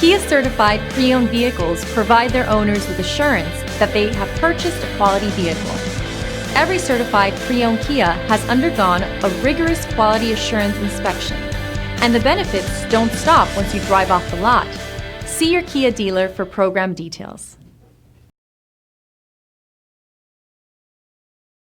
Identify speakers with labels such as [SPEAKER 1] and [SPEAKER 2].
[SPEAKER 1] Kia-certified pre-owned vehicles provide their owners with assurance that they have purchased a quality vehicle. Every certified pre-owned Kia has undergone a rigorous quality assurance inspection, and the benefits don't stop once you drive off the lot. See your Kia dealer for program details.